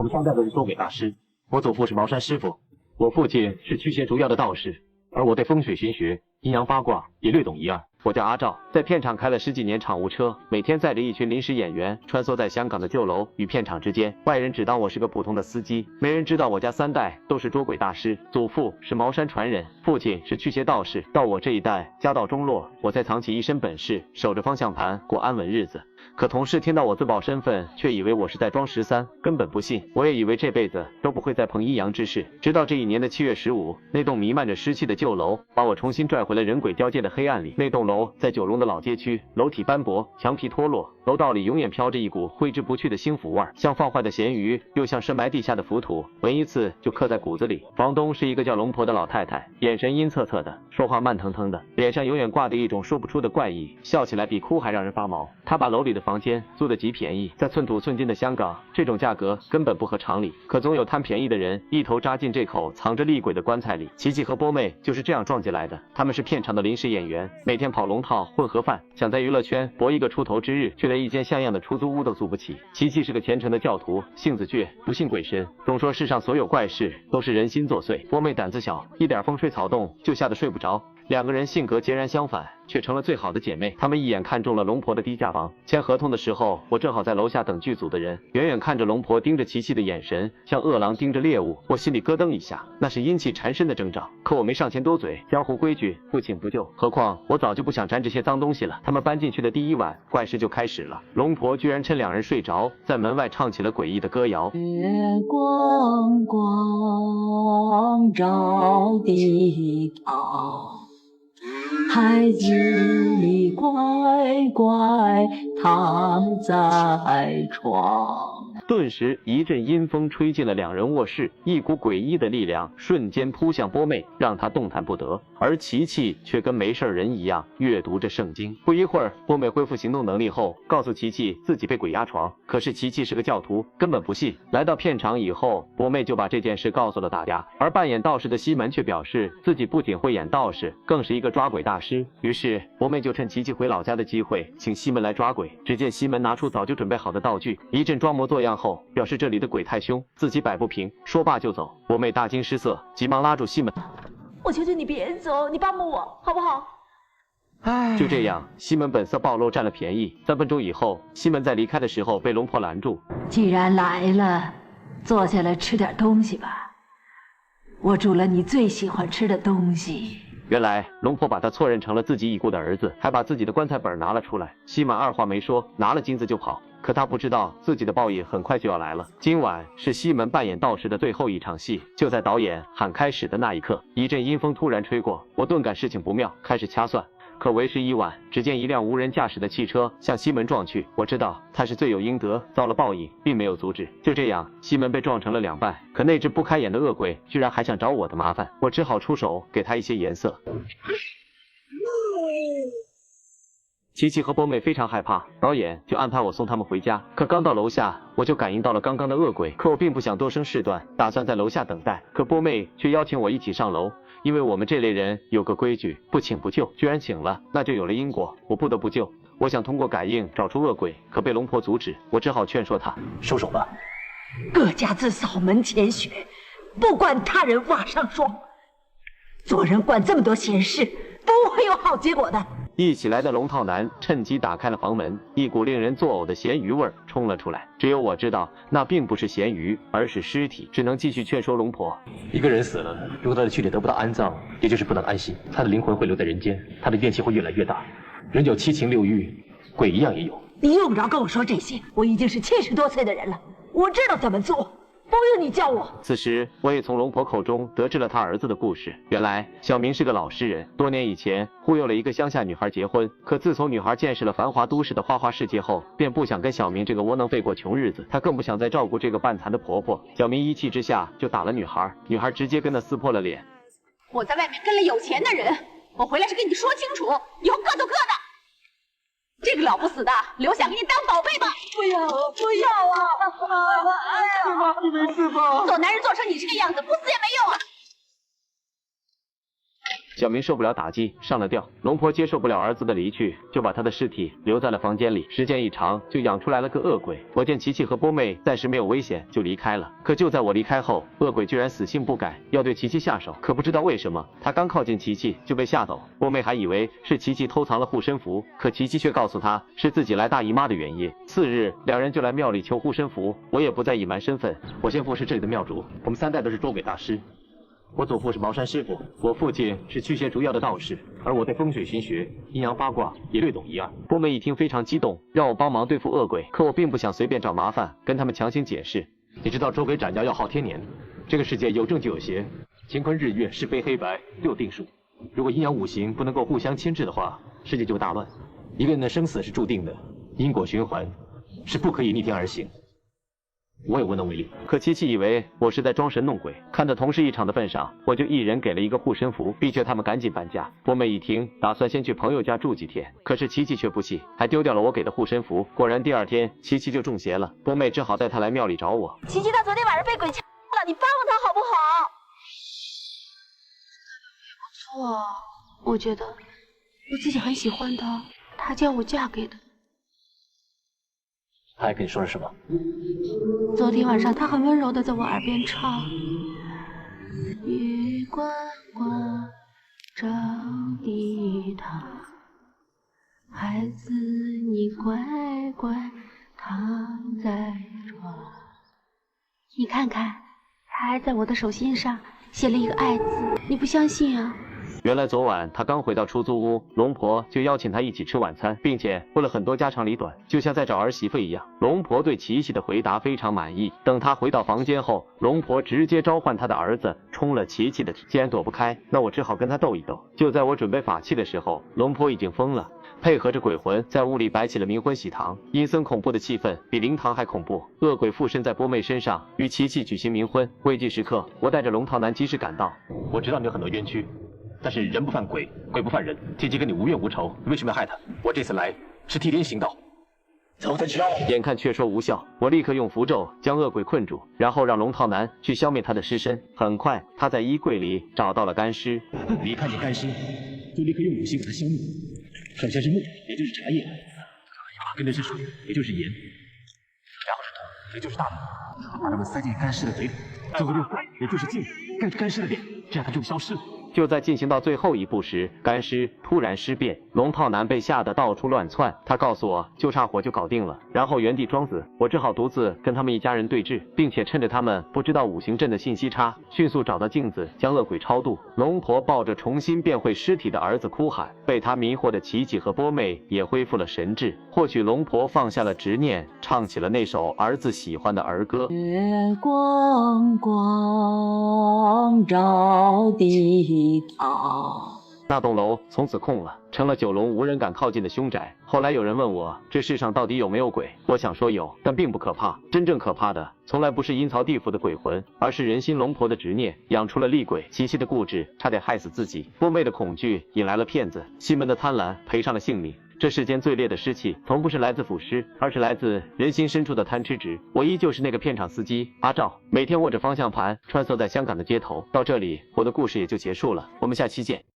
我们三代都是捉鬼大师。我祖父是茅山师傅，我父亲是驱邪除妖的道士，而我对风水玄学、阴阳八卦也略懂一二。我叫阿赵，在片场开了10几年场务车，每天载着一群临时演员穿梭在香港的旧楼与片场之间。外人只当我是个普通的司机，没人知道我家3代都是捉鬼大师，祖父是茅山传人，父亲是驱邪道士。到我这一代家道中落，我才藏起一身本事，守着方向盘过安稳日子。可同事听到我自曝身份，却以为我是在装13，根本不信。我也以为这辈子都不会再碰阴阳之事，直到这一年的7月15，那栋弥漫着湿气的旧楼把我重新拽回了人鬼交界的黑暗里。那栋楼在九龙的老街区，楼体斑驳，墙皮脱落，楼道里永远飘着一股挥之不去的腥腐味，像放坏的咸鱼，又像深埋地下的浮土，闻一次就刻在骨子里。房东是一个叫龙婆的老太太，眼神阴恻恻的，说话慢腾腾的，脸上永远挂着一种说不出的怪异，笑起来比哭还让人发毛。她把楼里的房间租得极便宜，在寸土寸金的香港，这种价格根本不合常理。可总有贪便宜的人一头扎进这口藏着厉鬼的棺材里。琪琪和波妹就是这样撞进来的，他们是片场的临时演员，每天跑龙套混合饭，想在娱乐圈搏一个出头之日，却连一间像样的出租屋都租不起。琪琪是个虔诚的教徒，性子倔，不信鬼神，总说世上所有怪事都是人心作祟。波妹胆子小，一点风吹草动就吓得睡不着。2个人性格截然相反，却成了最好的姐妹。她们一眼看中了龙婆的低价房。签合同的时候，我正好在楼下等剧组的人，远远看着龙婆盯着琪琪的眼神，像饿狼盯着猎物，我心里咯噔一下，那是阴气缠身的征兆。可我没上前多嘴，江湖规矩不请不就，何况我早就不想沾这些脏东西了。他们搬进去的第1晚，怪事就开始了。龙婆居然趁2人睡着，在门外唱起了诡异的歌谣。月光光照地堂，孩子你乖乖躺在床。顿时一阵阴风吹进了2人卧室，一股诡异的力量瞬间扑向波妹，让她动弹不得。而琪琪却跟没事人一样阅读着圣经。不一会儿，波妹恢复行动能力后，告诉琪琪自己被鬼压床。可是琪琪是个教徒，根本不信。来到片场以后，波妹就把这件事告诉了大家。而扮演道士的西门却表示自己不仅会演道士，更是一个抓鬼大师。于是波妹就趁琪琪回老家的机会，请西门来抓鬼。只见西门拿出早就准备好的道具，一阵装模作样后，表示这里的鬼太凶，自己摆不平，说罢就走。波妹大惊失色，急忙拉住西门，我求求你别走，你帮帮我好不好？就这样，西门本色暴露，占了便宜。3分钟以后，西门在离开的时候被龙婆拦住。既然来了，坐下来吃点东西吧，我煮了你最喜欢吃的东西。原来龙婆把他错认成了自己已故的儿子，还把自己的棺材本拿了出来。西门二话没说，拿了金子就跑。可他不知道自己的报应很快就要来了。今晚是西门扮演道士的最后一场戏。就在导演喊开始的那一刻，一阵阴风突然吹过，我顿感事情不妙，开始掐算。可为时已晚，只见一辆无人驾驶的汽车向西门撞去。我知道他是罪有应得，遭了报应，并没有阻止。就这样，西门被撞成了2半。可那只不开眼的恶鬼居然还想找我的麻烦，我只好出手给他一些颜色。琪琪和波妹非常害怕，导演就安排我送他们回家。可刚到楼下，我就感应到了刚刚的恶鬼。可我并不想多生事端，打算在楼下等待。可波妹却邀请我一起上楼，因为我们这类人有个规矩，不请不救。居然请了，那就有了因果，我不得不救。我想通过感应找出恶鬼，可被龙婆阻止。我只好劝说他收手吧。各家自扫门前雪，不管他人瓦上霜。做人管这么多闲事，不会有好结果的。一起来的龙套男趁机打开了房门，一股令人作呕的咸鱼味冲了出来。只有我知道，那并不是咸鱼，而是尸体。只能继续劝说龙婆：一个人死了，如果他的躯体得不到安葬，也就是不能安息，他的灵魂会留在人间，他的怨气会越来越大。人有7情6欲，鬼一样也有。你用不着跟我说这些，我已经是70多岁的人了，我知道怎么做。不用你教我。此时，我也从龙婆口中得知了他儿子的故事。原来，小明是个老实人，多年以前忽悠了一个乡下女孩结婚。可自从女孩见识了繁华都市的花花世界后，便不想跟小明这个窝囊废过穷日子。她更不想再照顾这个半残的婆婆。小明一气之下就打了女孩，女孩直接跟他撕破了脸。我在外面跟了有钱的人，我回来是跟你说清楚，以后各走各的。这个老不死的，留下给你当宝贝吧。不要，不要啊！哎呀，妈，你没事吧？做男人做成你这个样子，不死也没用啊！小明受不了打击，上了吊。龙婆接受不了儿子的离去，就把他的尸体留在了房间里。时间一长，就养出来了个恶鬼。我见琪琪和波妹暂时没有危险，就离开了。可就在我离开后，恶鬼居然死性不改，要对琪琪下手。可不知道为什么，他刚靠近琪琪就被吓走。波妹还以为是琪琪偷藏了护身符，可琪琪却告诉他是自己来大姨妈的原因。次日，两人就来庙里求护身符。我也不再隐瞒身份，我先父是这里的庙主，我们3代都是捉鬼大师。我祖父是茅山师傅，我父亲是驱邪除妖的道士，而我对风水玄学、阴阳八卦也略懂一二。波妹一听非常激动，让我帮忙对付恶鬼，可我并不想随便找麻烦，跟他们强行解释。你知道捉鬼斩妖要耗天年，这个世界有正就有邪，乾坤日月是非黑白六定数。如果阴阳五行不能够互相牵制的话，世界就大乱。一个人的生死是注定的，因果循环是不可以逆天而行。我也无能为力。可琪琪以为我是在装神弄鬼，看在同事一场的份上，我就一人给了一个护身符，逼劝他们赶紧搬家。波妹一听，打算先去朋友家住几天，可是琪琪却不信，还丢掉了我给的护身符。果然第2天，琪琪就中邪了。波妹只好带她来庙里找我。琪琪她昨天晚上被鬼掐了，你帮帮她好不好？不错，我觉得我自己很喜欢他，他叫我嫁给他。他还跟你说了什么？昨天晚上他很温柔的在我耳边唱：月光光照地堂，孩子你乖乖躺在床。你看看，他还在我的手心上写了一个爱字，你不相信啊？原来昨晚他刚回到出租屋，龙婆就邀请他一起吃晚餐，并且问了很多家长里短，就像在找儿媳妇一样。龙婆对琪琪的回答非常满意。等他回到房间后，龙婆直接召唤他的儿子冲了琪琪的体。既然躲不开，那我只好跟他斗一斗。就在我准备法器的时候，龙婆已经疯了，配合着鬼魂在屋里摆起了冥婚喜堂，阴森恐怖的气氛比灵堂还恐怖。恶鬼附身在波妹身上，与琪琪举行冥婚。危急时刻，我带着龙套男及时赶到。我知道你有很多冤屈，但是人不犯鬼，鬼不犯人。琪琪跟你无怨无仇，你为什么要害他？我这次来是替天行道。走着瞧！眼看却说无效，我立刻用符咒将恶鬼困住，然后让龙套男去消灭他的尸身。很快，他在衣柜里找到了干尸。你一看见干尸，就立刻用五行把它消灭。首先是木，也就是茶叶；跟着是水，也就是盐；然后是土，也就是大米。把它们塞进干尸的嘴里，最后用火，也就是镜子，盖住干尸的脸，这样它就消失了。就在进行到最后一步时，干尸突然尸变，龙套男被吓得到处乱窜。他告诉我，就差火就搞定了，然后原地装死。我只好独自跟他们一家人对峙，并且趁着他们不知道五行阵的信息差，迅速找到镜子，将恶鬼超度。龙婆抱着重新变回尸体的儿子哭喊，被他迷惑的琪琪和波妹也恢复了神智。或许龙婆放下了执念，唱起了那首儿子喜欢的儿歌。月光光照地堂。那栋楼从此空了，成了九龙无人敢靠近的凶宅。后来有人问我，这世上到底有没有鬼？我想说有，但并不可怕。真正可怕的，从来不是阴曹地府的鬼魂，而是人心龙婆的执念，养出了厉鬼。琪琪的固执差点害死自己，波妹的恐惧引来了骗子，西门的贪婪赔上了性命。这世间最烈的湿气，从不是来自腐尸，而是来自人心深处的贪吃执。我依旧是那个片场司机阿赵，每天握着方向盘穿梭在香港的街头。到这里，我的故事也就结束了。我们下期见。